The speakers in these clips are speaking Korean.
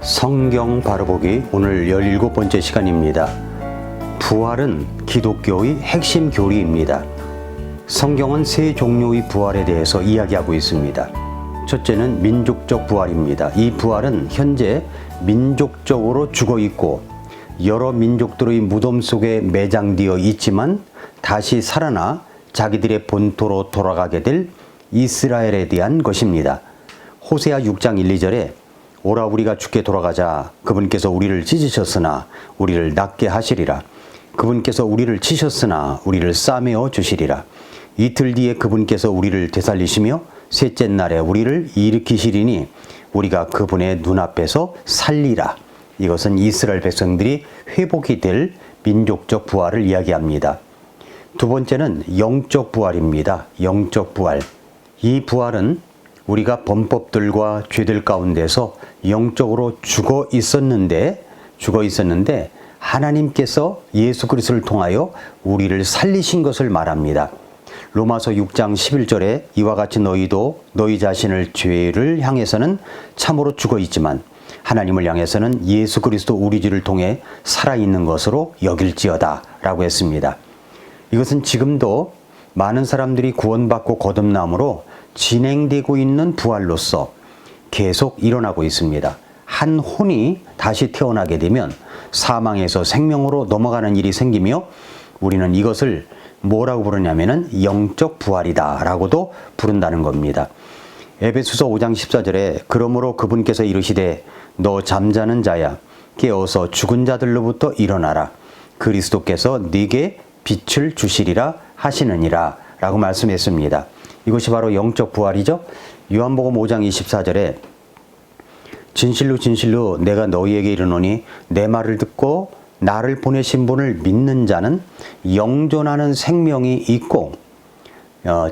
성경 바로보기 오늘 17번째 시간입니다. 부활은 기독교의 핵심 교리입니다. 성경은 세 종류의 부활에 대해서 이야기하고 있습니다. 첫째는 민족적 부활입니다. 이 부활은 현재 민족적으로 죽어 있고 여러 민족들의 무덤 속에 매장되어 있지만 다시 살아나 자기들의 본토로 돌아가게 될 이스라엘에 대한 것입니다. 호세아 6장 1, 2절에 오라 우리가 주께 돌아가자. 그분께서 우리를 찢으셨으나 우리를 낫게 하시리라. 그분께서 우리를 치셨으나 우리를 싸매어 주시리라. 이틀 뒤에 그분께서 우리를 되살리시며 셋째 날에 우리를 일으키시리니 우리가 그분의 눈앞에서 살리라. 이것은 이스라엘 백성들이 회복이 될 민족적 부활을 이야기합니다. 두 번째는 영적 부활입니다. 영적 부활. 이 부활은 우리가 범법들과 죄들 가운데서 영적으로 죽어 있었는데 하나님께서 예수 그리스도를 통하여 우리를 살리신 것을 말합니다. 로마서 6장 11절에 이와 같이 너희도 너희 자신을 죄를 향해서는 참으로 죽어 있지만 하나님을 향해서는 예수 그리스도 우리 주를 통해 살아있는 것으로 여길지어다 라고 했습니다. 이것은 지금도 많은 사람들이 구원받고 거듭남으로 진행되고 있는 부활로서 계속 일어나고 있습니다. 한 혼이 다시 태어나게 되면 사망에서 생명으로 넘어가는 일이 생기며 우리는 이것을 뭐라고 부르냐면은 영적 부활이다 라고도 부른다는 겁니다. 에베소서 5장 14절에 그러므로 그분께서 이르시되 너 잠자는 자야 깨어서 죽은 자들로부터 일어나라. 그리스도께서 네게 빛을 주시리라 하시느니라 라고 말씀했습니다. 이것이 바로 영적 부활이죠. 요한복음 5장 24절에 진실로 진실로 내가 너희에게 이르노니 내 말을 듣고 나를 보내신 분을 믿는 자는 영존하는 생명이 있고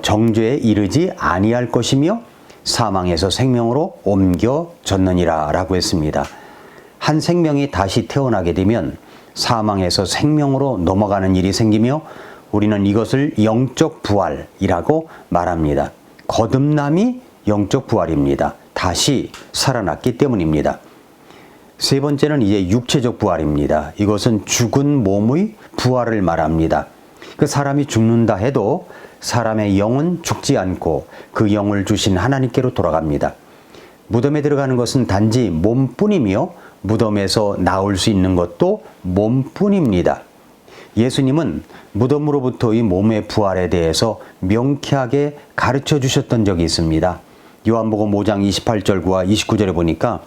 정죄에 이르지 아니할 것이며 사망에서 생명으로 옮겨졌느니라 라고 했습니다. 한 생명이 다시 태어나게 되면 사망에서 생명으로 넘어가는 일이 생기며 우리는 이것을 영적 부활이라고 말합니다. 거듭남이 영적 부활입니다. 다시 살아났기 때문입니다. 세 번째는 이제 육체적 부활입니다. 이것은 죽은 몸의 부활을 말합니다. 그 사람이 죽는다 해도 사람의 영은 죽지 않고 그 영을 주신 하나님께로 돌아갑니다. 무덤에 들어가는 것은 단지 몸뿐이며 무덤에서 나올 수 있는 것도 몸뿐입니다. 예수님은 무덤으로부터의 몸의 부활에 대해서 명쾌하게 가르쳐 주셨던 적이 있습니다. 요한복음 5장 28절과 29절에 보니까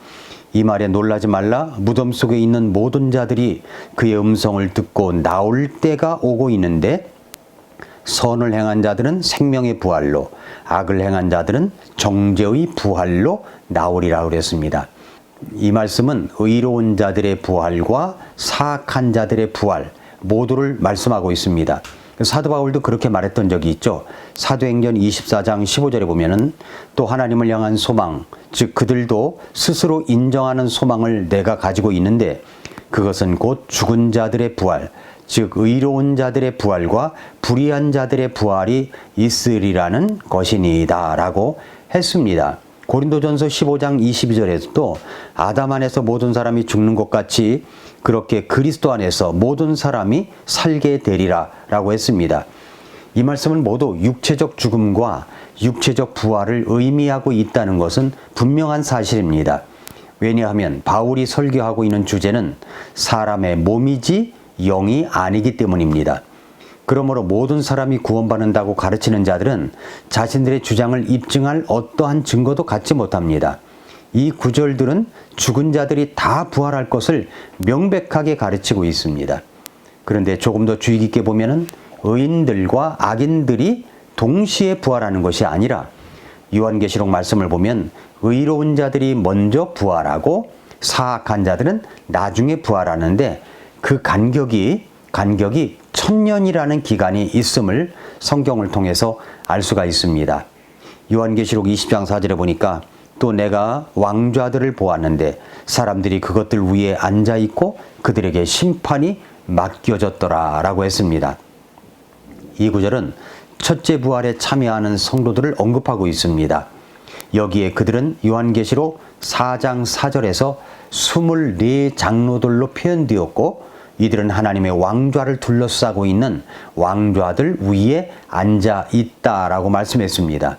이 말에 놀라지 말라. 무덤 속에 있는 모든 자들이 그의 음성을 듣고 나올 때가 오고 있는데 선을 행한 자들은 생명의 부활로 악을 행한 자들은 정죄의 부활로 나오리라 그랬습니다. 이 말씀은 의로운 자들의 부활과 사악한 자들의 부활 모두를 말씀하고 있습니다. 사도 바울도 그렇게 말했던 적이 있죠. 사도행전 24장 15절에 보면은 또 하나님을 향한 소망, 즉 그들도 스스로 인정하는 소망을 내가 가지고 있는데 그것은 곧 죽은 자들의 부활, 즉 의로운 자들의 부활과 불의한 자들의 부활이 있으리라는 것이니이다 라고 했습니다. 고린도전서 15장 22절에도 아담 안에서 모든 사람이 죽는 것 같이 그렇게 그리스도 안에서 모든 사람이 살게 되리라 라고 했습니다. 이 말씀은 모두 육체적 죽음과 육체적 부활을 의미하고 있다는 것은 분명한 사실입니다. 왜냐하면 바울이 설교하고 있는 주제는 사람의 몸이지 영이 아니기 때문입니다. 그러므로 모든 사람이 구원받는다고 가르치는 자들은 자신들의 주장을 입증할 어떠한 증거도 갖지 못합니다. 이 구절들은 죽은 자들이 다 부활할 것을 명백하게 가르치고 있습니다. 그런데 조금 더 주의 깊게 보면은 의인들과 악인들이 동시에 부활하는 것이 아니라 요한계시록 말씀을 보면 의로운 자들이 먼저 부활하고 사악한 자들은 나중에 부활하는데 그 간격이 1000년이라는 기간이 있음을 성경을 통해서 알 수가 있습니다. 요한계시록 20장 4절에 보니까 또 내가 왕좌들을 보았는데 사람들이 그것들 위에 앉아있고 그들에게 심판이 맡겨졌더라 라고 했습니다. 이 구절은 첫째 부활에 참여하는 성도들을 언급하고 있습니다. 여기에 그들은 요한계시록 4장 4절에서 24장로들로 표현되었고 이들은 하나님의 왕좌를 둘러싸고 있는 왕좌들 위에 앉아 있다라고 말씀했습니다.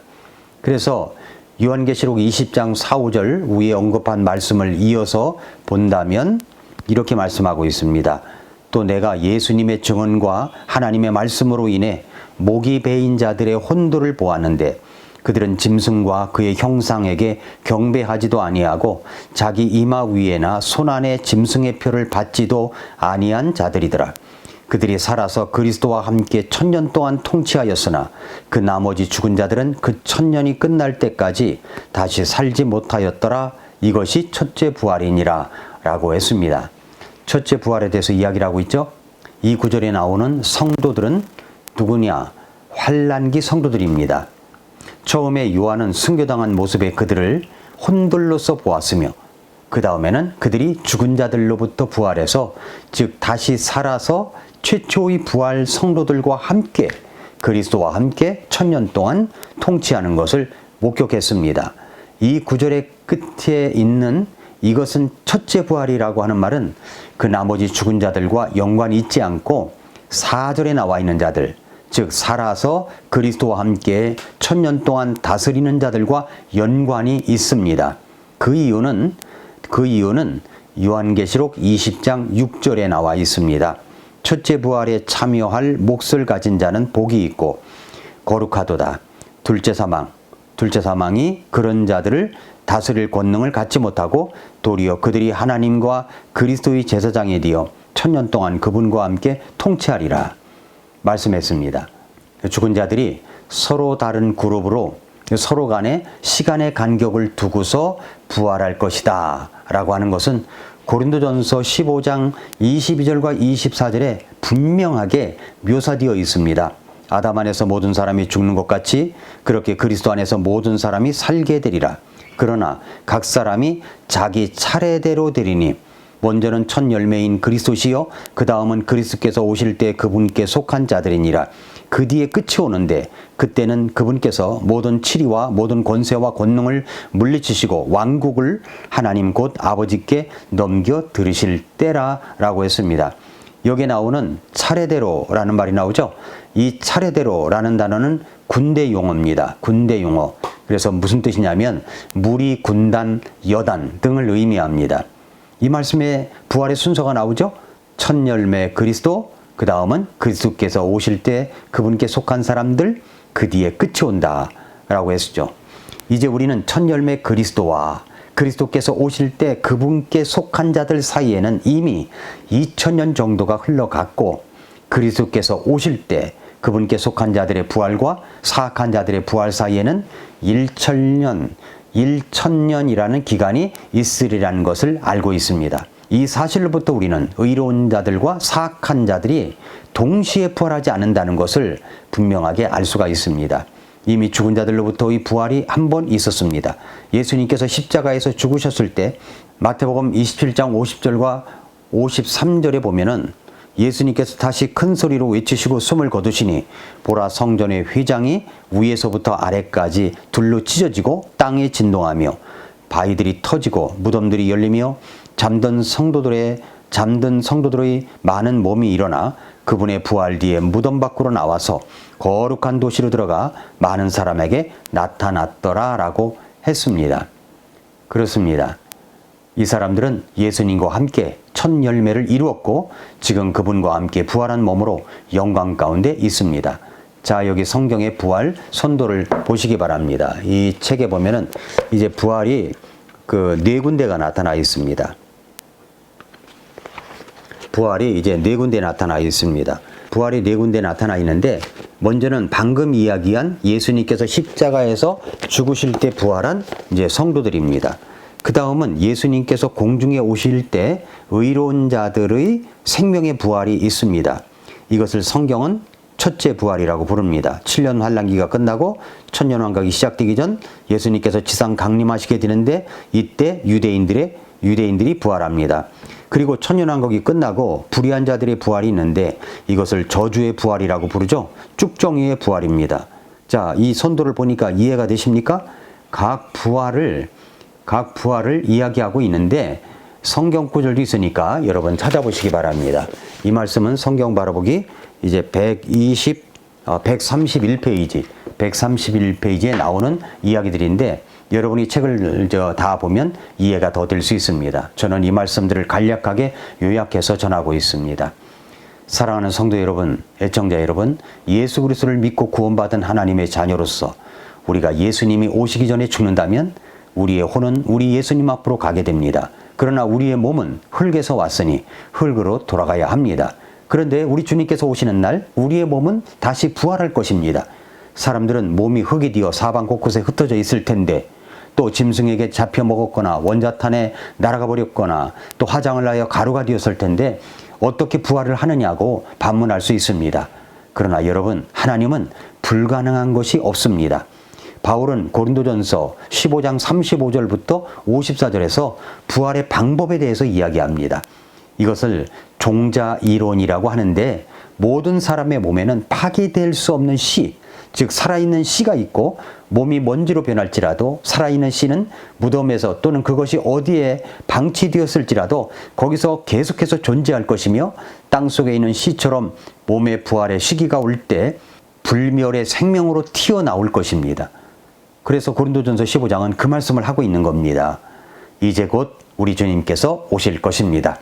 그래서 요한계시록 20장 4, 5절 위에 언급한 말씀을 이어서 본다면 이렇게 말씀하고 있습니다. 또 내가 예수님의 증언과 하나님의 말씀으로 인해 목이 베인 자들의 혼도를 보았는데 그들은 짐승과 그의 형상에게 경배하지도 아니하고 자기 이마 위에나 손안에 짐승의 표를 받지도 아니한 자들이더라. 그들이 살아서 그리스도와 함께 1000년 동안 통치하였으나 그 나머지 죽은 자들은 그 1000년이 끝날 때까지 다시 살지 못하였더라. 이것이 첫째 부활이니라 라고 했습니다. 첫째 부활에 대해서 이야기를 하고 있죠. 이 구절에 나오는 성도들은 누구냐? 환난기 성도들입니다. 처음에 요한은 순교당한 모습의 그들을 혼들로서 보았으며 그 다음에는 그들이 죽은 자들로부터 부활해서 즉 다시 살아서 최초의 부활 성도들과 함께 그리스도와 함께 1000년 동안 통치하는 것을 목격했습니다. 이 구절의 끝에 있는 이것은 첫째 부활이라고 하는 말은 그 나머지 죽은 자들과 연관이 있지 않고 4절에 나와 있는 자들, 즉 살아서 그리스도와 함께 1000년 동안 다스리는 자들과 연관이 있습니다. 그 이유는 요한계시록 20장 6절에 나와 있습니다. 첫째 부활에 참여할 몫을 가진 자는 복이 있고 거룩하도다. 둘째 사망이 그런 자들을 다스릴 권능을 갖지 못하고 도리어 그들이 하나님과 그리스도의 제사장이 되어 1000년 동안 그분과 함께 통치하리라 말씀했습니다. 죽은 자들이 서로 다른 그룹으로 서로 간에 시간의 간격을 두고서 부활할 것이다 라고 하는 것은 고린도전서 15장 22절과 24절에 분명하게 묘사되어 있습니다. 아담 안에서 모든 사람이 죽는 것 같이 그렇게 그리스도 안에서 모든 사람이 살게 되리라. 그러나 각 사람이 자기 차례대로 되리니 먼저는 첫 열매인 그리스도시요 그 다음은 그리스도께서 오실 때 그분께 속한 자들이니라. 그 뒤에 끝이 오는데 그때는 그분께서 모든 치리와 모든 권세와 권능을 물리치시고 왕국을 하나님 곧 아버지께 넘겨 드리실 때라 라고 했습니다. 여기에 나오는 차례대로라는 말이 나오죠. 이 차례대로라는 단어는 군대 용어입니다. 군대 용어. 그래서 무슨 뜻이냐면 무리, 군단, 여단 등을 의미합니다. 이 말씀에 부활의 순서가 나오죠. 첫 열매 그리스도, 그 다음은 그리스도께서 오실 때 그분께 속한 사람들, 그 뒤에 끝이 온다 라고 했죠. 이제 우리는 첫 열매 그리스도와 그리스도께서 오실 때 그분께 속한 자들 사이에는 이미 2000년 정도가 흘러갔고 그리스도께서 오실 때 그분께 속한 자들의 부활과 사악한 자들의 부활 사이에는 1000년이라는 기간이 있으리라는 것을 알고 있습니다. 이 사실로부터 우리는 의로운 자들과 사악한 자들이 동시에 부활하지 않는다는 것을 분명하게 알 수가 있습니다. 이미 죽은 자들로부터의 부활이 한 번 있었습니다. 예수님께서 십자가에서 죽으셨을 때 마태복음 27장 50절과 53절에 보면은 예수님께서 다시 큰 소리로 외치시고 숨을 거두시니 보라 성전의 휘장이 위에서부터 아래까지 둘로 찢어지고 땅에 진동하며 바위들이 터지고 무덤들이 열리며 잠든 성도들의 많은 몸이 일어나 그분의 부활 뒤에 무덤 밖으로 나와서 거룩한 도시로 들어가 많은 사람에게 나타났더라 라고 했습니다. 그렇습니다. 이 사람들은 예수님과 함께 첫 열매를 이루었고 지금 그분과 함께 부활한 몸으로 영광 가운데 있습니다. 자, 여기 성경의 부활 선도를 보시기 바랍니다. 이 책에 보면은 이제 부활이 네 군데가 나타나 있습니다. 부활이 이제 4군데 나타나 있습니다. 부활이 4군데 나타나 있는데 먼저는 방금 이야기한 예수님께서 십자가에서 죽으실 때 부활한 이제 성도들입니다. 그 다음은 예수님께서 공중에 오실 때 의로운 자들의 생명의 부활이 있습니다. 이것을 성경은 첫째 부활이라고 부릅니다. 7년 환란기가 끝나고 천년 왕국이 시작되기 전 예수님께서 지상 강림하시게 되는데 이때 유대인들이 부활합니다. 그리고 천년 왕국이 끝나고 불의한 자들의 부활이 있는데 이것을 저주의 부활이라고 부르죠. 쭉정이의 부활입니다. 자, 이 선도를 보니까 이해가 되십니까? 각 부활을 이야기하고 있는데 성경 구절도 있으니까 여러분 찾아보시기 바랍니다. 이 말씀은 성경 바라보기 이제 131페이지에 나오는 이야기들인데 여러분이 책을 다 보면 이해가 더 될 수 있습니다. 저는 이 말씀들을 간략하게 요약해서 전하고 있습니다. 사랑하는 성도 여러분, 애청자 여러분, 예수 그리스도를 믿고 구원받은 하나님의 자녀로서 우리가 예수님이 오시기 전에 죽는다면 우리의 혼은 우리 예수님 앞으로 가게 됩니다. 그러나 우리의 몸은 흙에서 왔으니 흙으로 돌아가야 합니다. 그런데 우리 주님께서 오시는 날 우리의 몸은 다시 부활할 것입니다. 사람들은 몸이 흙이 되어 사방 곳곳에 흩어져 있을 텐데 또 짐승에게 잡혀 먹었거나 원자탄에 날아가 버렸거나 또 화장을 하여 가루가 되었을 텐데 어떻게 부활을 하느냐고 반문할 수 있습니다. 그러나 여러분, 하나님은 불가능한 것이 없습니다. 바울은 고린도전서 15장 35절부터 54절에서 부활의 방법에 대해서 이야기합니다. 이것을 종자 이론이라고 하는데 모든 사람의 몸에는 파괴될 수 없는 씨, 즉 살아있는 씨가 있고 몸이 먼지로 변할지라도 살아있는 씨는 무덤에서 또는 그것이 어디에 방치되었을지라도 거기서 계속해서 존재할 것이며 땅속에 있는 씨처럼 몸의 부활의 시기가 올 때 불멸의 생명으로 튀어나올 것입니다. 그래서 고린도전서 15장은 그 말씀을 하고 있는 겁니다. 이제 곧 우리 주님께서 오실 것입니다.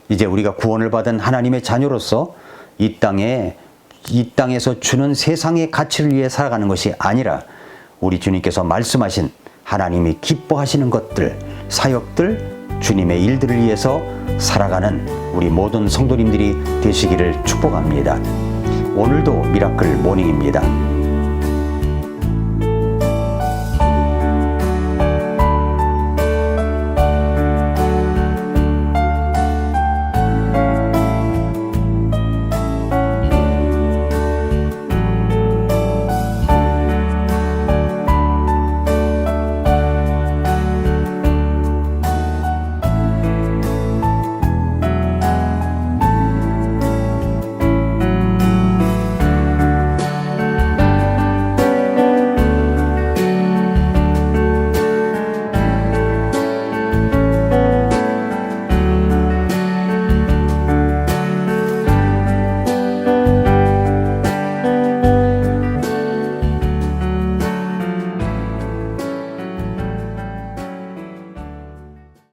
이제 우리가 구원을 받은 하나님의 자녀로서 이 땅에서 주는 세상의 가치를 위해 살아가는 것이 아니라 우리 주님께서 말씀하신 하나님이 기뻐하시는 것들, 사역들, 주님의 일들을 위해서 살아가는 우리 모든 성도님들이 되시기를 축복합니다. 오늘도 미라클 모닝입니다.